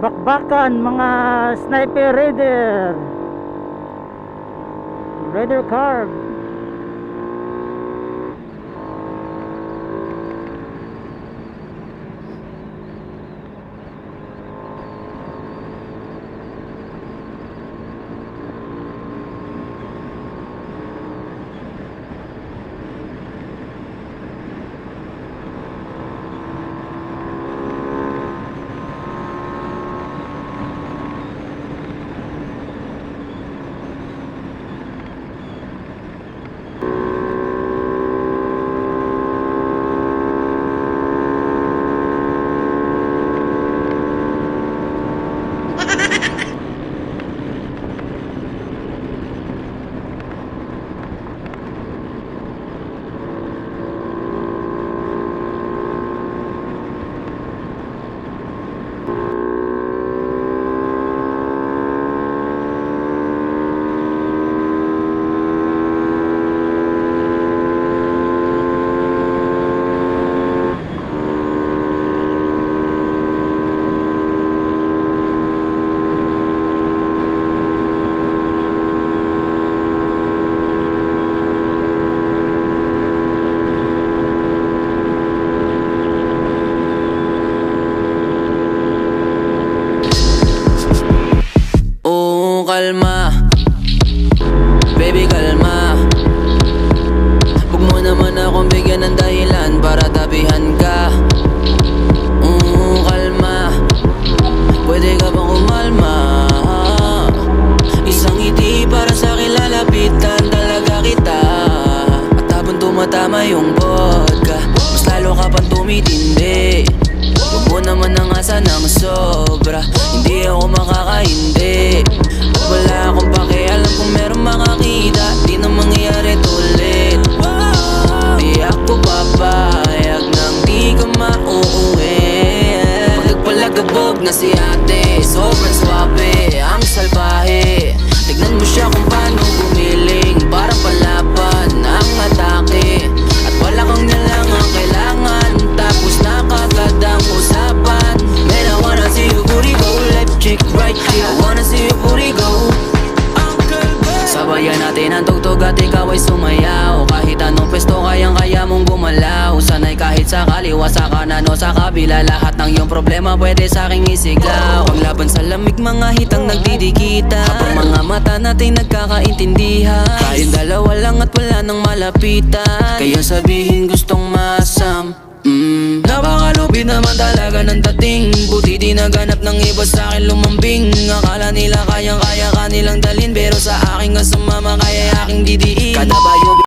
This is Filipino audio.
bakbakan, mga sniper raider car. Kalma, baby kalma. Huwag mo naman akong bigyan ng dahilan para tabihan ka. Kalma, pwede ka bang umalma? Isang ngiti para sa akin, lalapitan talaga kita. At habang tumatama yung vodka, mas lalo ka pang tumitindi. Huwag mo naman ang asa ng sobra, hindi ako makakaindi. Wala akong pakialam kung meron makakita, di na mangyayari ulit. Di ako papayag nang di ka mauuwi. Pag nagpalagabog na si ate, sobrang swabe, ang salbahe. Tignan mo siya kung paano gumiling, para palaban ang atake. At wala kang nalang ang kailangan, tapos nakakadang usapan. Man, I wanna see you booty go, left cheek, right cheek. I wanna see you booty go. Sabayan natin ang tugtog at ikaw ay sumayaw. Kahit anong pwesto kayang-kaya mong gumalaw. Sanay kahit sa kaliwa, sa kanan o sa kabila, lahat ng iyong problema pwede sa aking isigaw. Paglaban sa lamig, mga hitang nagdidikita, habang mga mata natin nagkakaintindihan. Tayong dalawa lang at wala nang malapitan, kaya sabihin gustong masam. Napakalupit naman talaga ng dating, buti di naganap ng iba sa akin lumambing. Akala nila kayang-kaya kanilang dalhin, pero sa akin nga sumama kaya aking didiin. Kada bayo